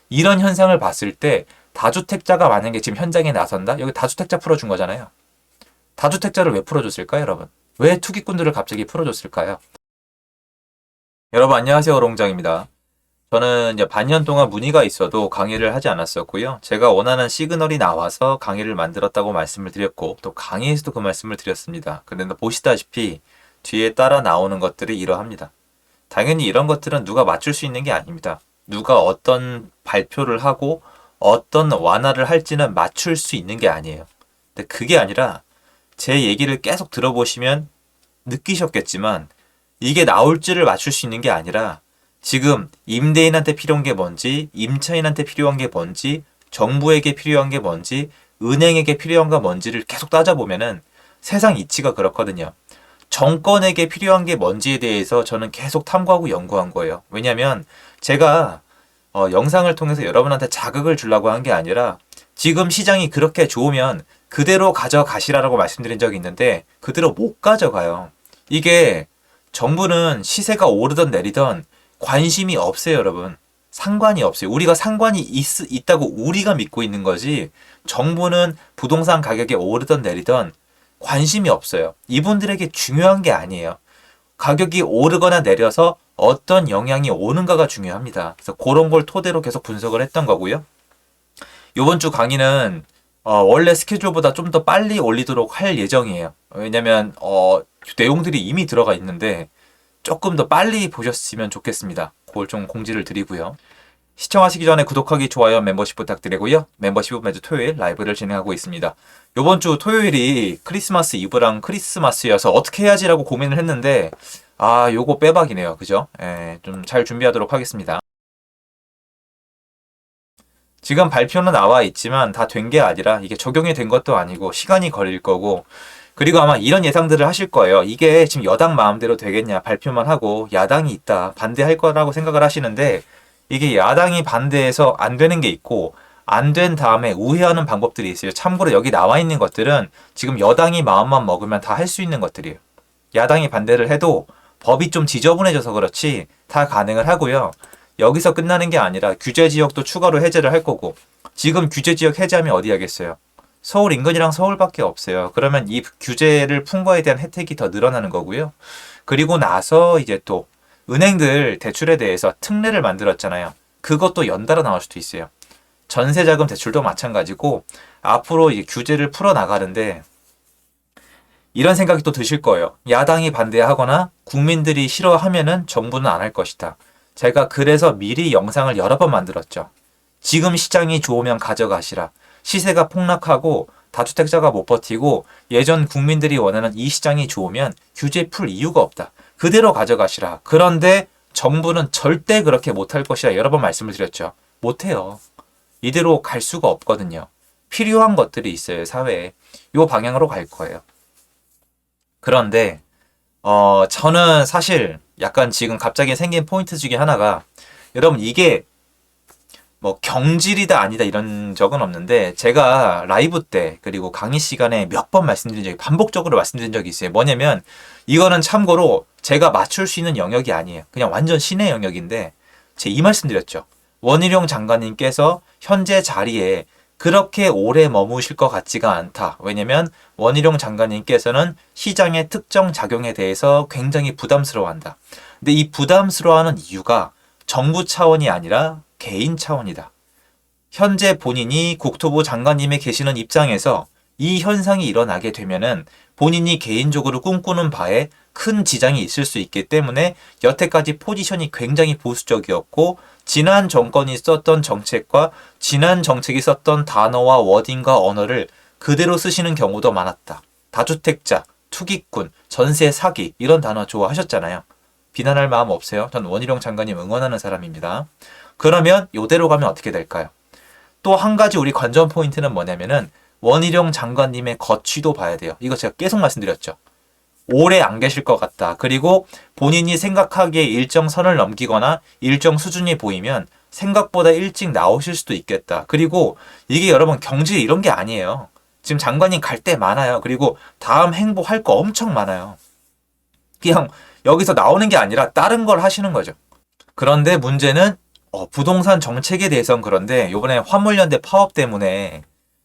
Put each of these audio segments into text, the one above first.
이런 현상을 봤을 때 다주택자가 만약에 지금 현장에 나선다? 여기 다주택자 풀어준 거잖아요. 다주택자를 왜 풀어줬을까요, 여러분? 왜 투기꾼들을 갑자기 풀어줬을까요? 여러분 안녕하세요, 롱장입니다. 저는 이제 반년 동안 문의가 있어도 강의를 하지 않았었고요. 제가 원하는 시그널이 나와서 강의를 만들었다고 말씀을 드렸고 또 강의에서도 그 말씀을 드렸습니다. 그런데 보시다시피 뒤에 따라 나오는 것들이 이러합니다. 당연히 이런 것들은 누가 맞출 수 있는 게 아닙니다. 누가 어떤 발표를 하고 어떤 완화를 할지는 맞출 수 있는 게 아니에요. 근데 그게 아니라 제 얘기를 계속 들어보시면 느끼셨겠지만 이게 나올지를 맞출 수 있는 게 아니라 지금 임대인한테 필요한 게 뭔지, 임차인한테 필요한 게 뭔지, 정부에게 필요한 게 뭔지, 은행에게 필요한 게 뭔지를 계속 따져보면은 세상 이치가 그렇거든요. 정권에게 필요한 게 뭔지에 대해서 저는 계속 탐구하고 연구한 거예요. 왜냐면 제가 영상을 통해서 여러분한테 자극을 주려고 한 게 아니라 지금 시장이 그렇게 좋으면 그대로 가져가시라고 말씀드린 적이 있는데 그대로 못 가져가요. 이게 정부는 시세가 오르던 내리던 관심이 없어요, 여러분. 상관이 없어요. 우리가 상관이 있다고 우리가 믿고 있는 거지 정부는 부동산 가격이 오르던 내리던 관심이 없어요. 이분들에게 중요한 게 아니에요. 가격이 오르거나 내려서 어떤 영향이 오는가가 중요합니다. 그래서 그런 걸 토대로 계속 분석을 했던 거고요. 이번 주 강의는 원래 스케줄보다 좀 더 빨리 올리도록 할 예정이에요. 왜냐면 내용들이 이미 들어가 있는데 조금 더 빨리 보셨으면 좋겠습니다. 그걸 좀 공지를 드리고요. 시청하시기 전에 구독하기, 좋아요, 멤버십 부탁드리고요. 멤버십은 매주 토요일 라이브를 진행하고 있습니다. 이번 주 토요일이 크리스마스 이브랑 크리스마스여서 어떻게 해야지라고 고민을 했는데 요거 빼박이네요. 그죠? 좀 잘 준비하도록 하겠습니다. 지금 발표는 나와 있지만 다 된 게 아니라 이게 적용이 된 것도 아니고 시간이 걸릴 거고 그리고 아마 이런 예상들을 하실 거예요. 이게 지금 여당 마음대로 되겠냐. 발표만 하고 야당이 있다. 반대할 거라고 생각을 하시는데 이게 야당이 반대해서 안 되는 게 있고 안 된 다음에 우회하는 방법들이 있어요. 참고로 여기 나와 있는 것들은 지금 여당이 마음만 먹으면 다 할 수 있는 것들이에요. 야당이 반대를 해도 법이 좀 지저분해져서 그렇지 다 가능을 하고요. 여기서 끝나는 게 아니라 규제 지역도 추가로 해제를 할 거고 지금 규제 지역 해제하면 어디 하겠어요? 서울 인근이랑 서울밖에 없어요. 그러면 이 규제를 푼 거에 대한 혜택이 더 늘어나는 거고요. 그리고 나서 이제 또 은행들 대출에 대해서 특례를 만들었잖아요. 그것도 연달아 나올 수도 있어요. 전세자금 대출도 마찬가지고 앞으로 이제 규제를 풀어 나가는데 이런 생각이 또 드실 거예요. 야당이 반대하거나 국민들이 싫어하면은 정부는 안 할 것이다. 제가 그래서 미리 영상을 여러 번 만들었죠. 지금 시장이 좋으면 가져가시라. 시세가 폭락하고 다주택자가 못 버티고 예전 국민들이 원하는 이 시장이 좋으면 규제 풀 이유가 없다. 그대로 가져가시라. 그런데 정부는 절대 그렇게 못할 것이라 여러 번 말씀을 드렸죠. 못해요. 이대로 갈 수가 없거든요. 필요한 것들이 있어요, 사회에. 이 방향으로 갈 거예요. 그런데 저는 사실 약간 지금 갑자기 생긴 포인트 중에 하나가 여러분 이게 뭐 경질이다 아니다 이런 적은 없는데 제가 라이브 때 그리고 강의 시간에 몇 번 말씀드린 적이 반복적으로 말씀드린 적이 있어요. 뭐냐면 이거는 참고로 제가 맞출 수 있는 영역이 아니에요. 그냥 완전 신의 영역인데 제가 이 말씀드렸죠. 원희룡 장관님께서 현재 자리에 그렇게 오래 머무실 것 같지가 않다. 왜냐면 원희룡 장관님께서는 시장의 특정 작용에 대해서 굉장히 부담스러워한다. 근데 이 부담스러워하는 이유가 정부 차원이 아니라 개인 차원이다. 현재 본인이 국토부 장관님에 계시는 입장에서 이 현상이 일어나게 되면은 본인이 개인적으로 꿈꾸는 바에 큰 지장이 있을 수 있기 때문에 여태까지 포지션이 굉장히 보수적이었고 지난 정권이 썼던 정책과 지난 정책이 썼던 단어와 워딩과 언어를 그대로 쓰시는 경우도 많았다. 다주택자, 투기꾼, 전세 사기 이런 단어 좋아하셨잖아요. 비난할 마음 없어요. 전 원희룡 장관님 응원하는 사람입니다. 그러면 이대로 가면 어떻게 될까요? 또 한 가지 우리 관전 포인트는 뭐냐면은 원희룡 장관님의 거취도 봐야 돼요. 이거 제가 계속 말씀드렸죠. 오래 안 계실 것 같다. 그리고 본인이 생각하기에 일정 선을 넘기거나 일정 수준이 보이면 생각보다 일찍 나오실 수도 있겠다. 그리고 이게 여러분 경질 이런 게 아니에요. 지금 장관님 갈 때 많아요. 그리고 다음 행보할 거 엄청 많아요. 그냥 여기서 나오는 게 아니라 다른 걸 하시는 거죠. 그런데 문제는 부동산 정책에 대해서는 그런데 요번에 화물연대 파업 때문에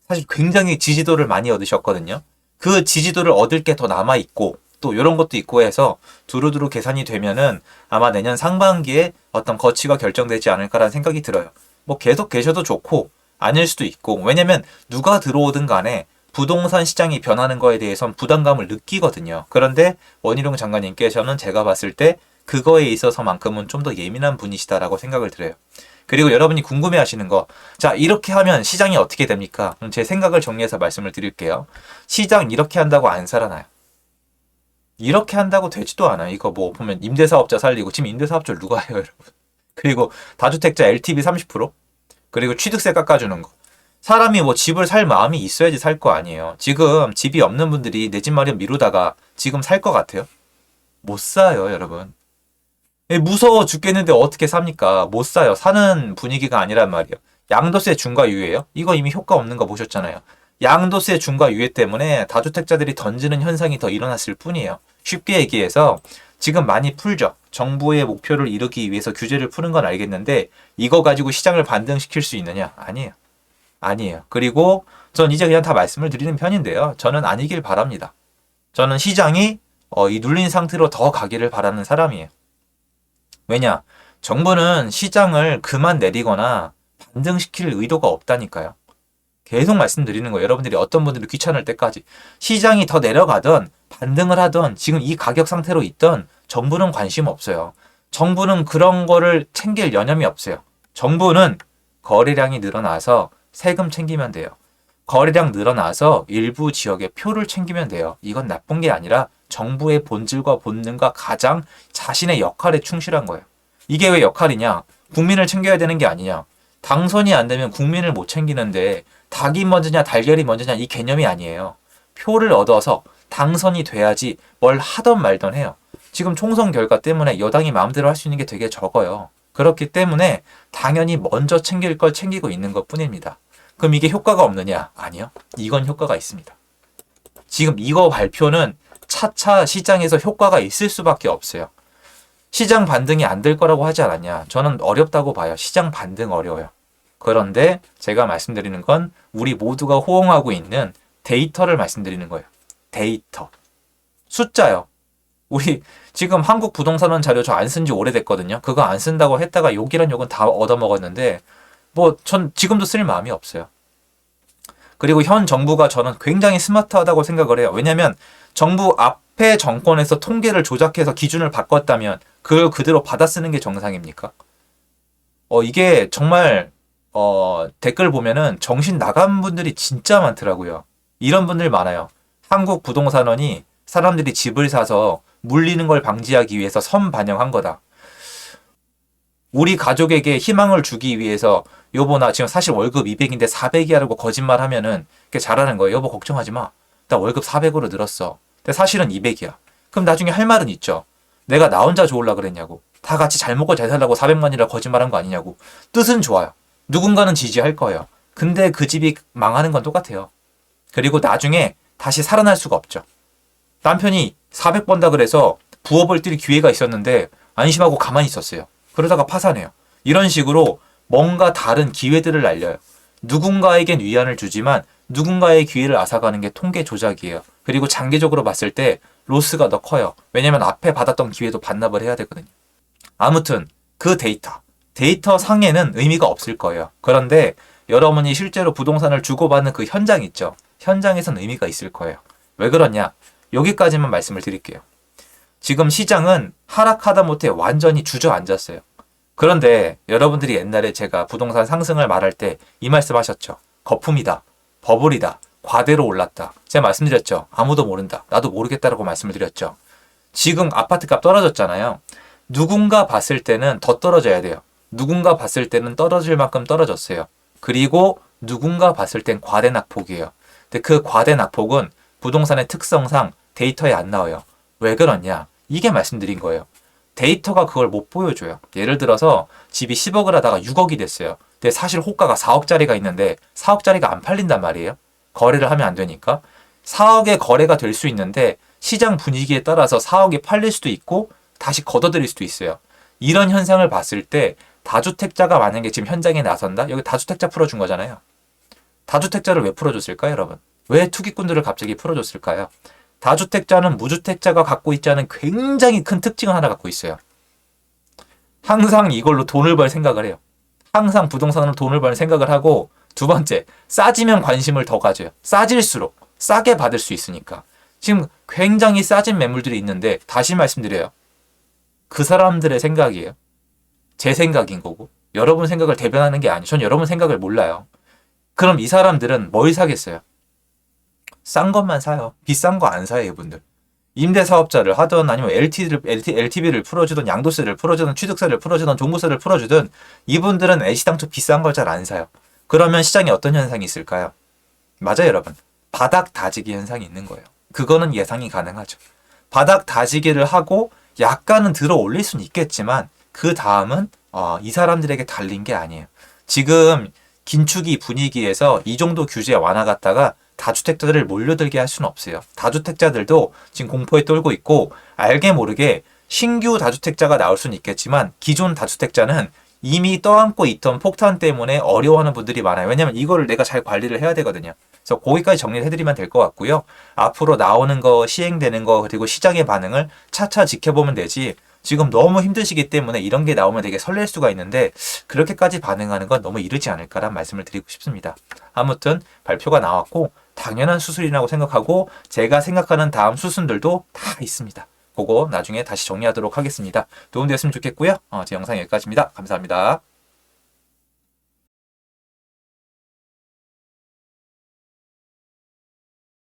사실 굉장히 지지도를 많이 얻으셨거든요. 그 지지도를 얻을 게 더 남아있고 또 이런 것도 있고 해서 두루두루 계산이 되면은 아마 내년 상반기에 어떤 거치가 결정되지 않을까라는 생각이 들어요. 뭐 계속 계셔도 좋고 아닐 수도 있고 왜냐면 누가 들어오든 간에 부동산 시장이 변하는 거에 대해선 부담감을 느끼거든요. 그런데 원희룡 장관님께서는 제가 봤을 때 그거에 있어서만큼은 좀 더 예민한 분이시다라고 생각을 드려요. 그리고 여러분이 궁금해 하시는 거, 자, 이렇게 하면 시장이 어떻게 됩니까? 제 생각을 정리해서 말씀을 드릴게요. 시장 이렇게 한다고 안 살아나요. 이렇게 한다고 되지도 않아요. 이거 뭐 보면 임대사업자 살리고, 지금 임대사업자 누가 해요, 여러분? 그리고 다주택자 LTV 30%? 그리고 취득세 깎아주는 거. 사람이 뭐 집을 살 마음이 있어야지 살 거 아니에요. 지금 집이 없는 분들이 내 집 마련 미루다가 지금 살 것 같아요? 못 사요, 여러분. 무서워 죽겠는데 어떻게 삽니까? 못 사요. 사는 분위기가 아니란 말이에요. 양도세 중과 유예요? 이거 이미 효과 없는 거 보셨잖아요. 양도세 중과 유예 때문에 다주택자들이 던지는 현상이 더 일어났을 뿐이에요. 쉽게 얘기해서 지금 많이 풀죠. 정부의 목표를 이루기 위해서 규제를 푸는 건 알겠는데 이거 가지고 시장을 반등시킬 수 있느냐? 아니에요. 아니에요. 그리고 전 이제 그냥 다 말씀을 드리는 편인데요. 저는 아니길 바랍니다. 저는 시장이 이 눌린 상태로 더 가기를 바라는 사람이에요. 왜냐? 정부는 시장을 그만 내리거나 반등시킬 의도가 없다니까요. 계속 말씀드리는 거예요. 여러분들이 어떤 분들이 귀찮을 때까지. 시장이 더 내려가든 반등을 하든 지금 이 가격 상태로 있든 정부는 관심 없어요. 정부는 그런 거를 챙길 여념이 없어요. 정부는 거래량이 늘어나서 세금 챙기면 돼요. 거래량 늘어나서 일부 지역의 표를 챙기면 돼요. 이건 나쁜 게 아니라 정부의 본질과 본능과 가장 자신의 역할에 충실한 거예요. 이게 왜 역할이냐? 국민을 챙겨야 되는 게 아니냐? 당선이 안 되면 국민을 못 챙기는데 닭이 먼저냐 달걀이 먼저냐 이 개념이 아니에요. 표를 얻어서 당선이 돼야지 뭘 하던 말던 해요. 지금 총선 결과 때문에 여당이 마음대로 할 수 있는 게 되게 적어요. 그렇기 때문에 당연히 먼저 챙길 걸 챙기고 있는 것 뿐입니다. 그럼 이게 효과가 없느냐? 아니요. 이건 효과가 있습니다. 지금 이거 발표는 차차 시장에서 효과가 있을 수밖에 없어요. 시장 반등이 안 될 거라고 하지 않았냐? 저는 어렵다고 봐요. 시장 반등 어려워요. 그런데 제가 말씀드리는 건 우리 모두가 호응하고 있는 데이터를 말씀드리는 거예요. 데이터. 숫자요. 우리 지금 한국 부동산원 자료 저 안 쓴 지 오래됐거든요. 그거 안 쓴다고 했다가 욕이란 욕은 다 얻어먹었는데 뭐 전 지금도 쓸 마음이 없어요. 그리고 현 정부가 저는 굉장히 스마트하다고 생각을 해요. 왜냐하면 정부 앞에 정권에서 통계를 조작해서 기준을 바꿨다면 그걸 그대로 받아 쓰는 게 정상입니까? 이게 정말 댓글 보면은 정신 나간 분들이 진짜 많더라고요. 이런 분들 많아요. 한국 부동산원이 사람들이 집을 사서 물리는 걸 방지하기 위해서 선반영한 거다. 우리 가족에게 희망을 주기 위해서 여보 나 지금 사실 월급 200인데 400이라고 거짓말 하면은 그게 잘하는 거예요. 여보 걱정하지 마. 나 월급 400으로 늘었어. 근데 사실은 200이야. 그럼 나중에 할 말은 있죠. 내가 나 혼자 좋으려 그랬냐고. 다 같이 잘 먹고 잘 살라고 400만이라 거짓말한 거 아니냐고. 뜻은 좋아요. 누군가는 지지할 거예요. 근데 그 집이 망하는 건 똑같아요. 그리고 나중에 다시 살아날 수가 없죠. 남편이 400 번다 그래서 부업을 뛸 기회가 있었는데 안심하고 가만히 있었어요. 그러다가 파산해요. 이런 식으로 뭔가 다른 기회들을 날려요. 누군가에겐 위안을 주지만 누군가의 기회를 앗아가는 게 통계 조작이에요. 그리고 장기적으로 봤을 때 로스가 더 커요. 왜냐면 앞에 받았던 기회도 반납을 해야 되거든요. 아무튼 그 데이터 상에는 의미가 없을 거예요. 그런데 여러분이 실제로 부동산을 주고받는 그 현장 있죠. 현장에선 의미가 있을 거예요. 왜 그러냐? 여기까지만 말씀을 드릴게요. 지금 시장은 하락하다 못해 완전히 주저앉았어요. 그런데 여러분들이 옛날에 제가 부동산 상승을 말할 때 이 말씀 하셨죠. 거품이다. 버블이다. 과대로 올랐다. 제가 말씀드렸죠. 아무도 모른다. 나도 모르겠다라고 말씀을 드렸죠. 지금 아파트값 떨어졌잖아요. 누군가 봤을 때는 더 떨어져야 돼요. 누군가 봤을 때는 떨어질 만큼 떨어졌어요. 그리고 누군가 봤을 땐 과대 낙폭이에요. 근데 그 과대 낙폭은 부동산의 특성상 데이터에 안 나와요. 왜 그러냐? 이게 말씀드린 거예요. 데이터가 그걸 못 보여줘요. 예를 들어서 집이 10억을 하다가 6억이 됐어요. 근데 사실 호가가 4억짜리가 있는데 4억짜리가 안 팔린단 말이에요. 거래를 하면 안 되니까. 4억의 거래가 될 수 있는데 시장 분위기에 따라서 4억이 팔릴 수도 있고 다시 걷어들일 수도 있어요. 이런 현상을 봤을 때 다주택자가 만약에 지금 현장에 나선다? 여기 다주택자 풀어준 거잖아요. 다주택자를 왜 풀어줬을까요, 여러분? 왜 투기꾼들을 갑자기 풀어줬을까요? 다주택자는 무주택자가 갖고 있지 않은 굉장히 큰 특징을 하나 갖고 있어요. 항상 이걸로 돈을 벌 생각을 해요. 항상 부동산으로 돈을 버는 생각을 하고, 두 번째, 싸지면 관심을 더 가져요. 싸질수록 싸게 받을 수 있으니까. 지금 굉장히 싸진 매물들이 있는데, 다시 말씀드려요. 그 사람들의 생각이에요. 제 생각인 거고, 여러분 생각을 대변하는 게 아니에요. 전 여러분 생각을 몰라요. 그럼 이 사람들은 뭘 사겠어요? 싼 것만 사요. 비싼 거 안 사요, 이분들. 임대사업자를 하든 아니면 LTV를 풀어주든 양도세를 풀어주든 취득세를 풀어주든 종부세를 풀어주든 이분들은 애시당초 비싼 걸 잘 안 사요. 그러면 시장에 어떤 현상이 있을까요? 맞아요, 여러분. 바닥 다지기 현상이 있는 거예요. 그거는 예상이 가능하죠. 바닥 다지기를 하고 약간은 들어 올릴 수는 있겠지만 그 다음은 이 사람들에게 달린 게 아니에요. 지금 긴축이 분위기에서 이 정도 규제 완화 갔다가 다주택자들을 몰려들게 할 수는 없어요. 다주택자들도 지금 공포에 떨고 있고 알게 모르게 신규 다주택자가 나올 수는 있겠지만 기존 다주택자는 이미 떠안고 있던 폭탄 때문에 어려워하는 분들이 많아요. 왜냐면 이거를 내가 잘 관리를 해야 되거든요. 그래서 거기까지 정리를 해드리면 될 것 같고요. 앞으로 나오는 거, 시행되는 거, 그리고 시장의 반응을 차차 지켜보면 되지. 지금 너무 힘드시기 때문에 이런 게 나오면 되게 설렐 수가 있는데 그렇게까지 반응하는 건 너무 이르지 않을까라는 말씀을 드리고 싶습니다. 아무튼 발표가 나왔고 당연한 수순이라고 생각하고 제가 생각하는 다음 수순들도 다 있습니다. 그거 나중에 다시 정리하도록 하겠습니다. 도움되었으면 좋겠고요. 제 영상 여기까지입니다. 감사합니다.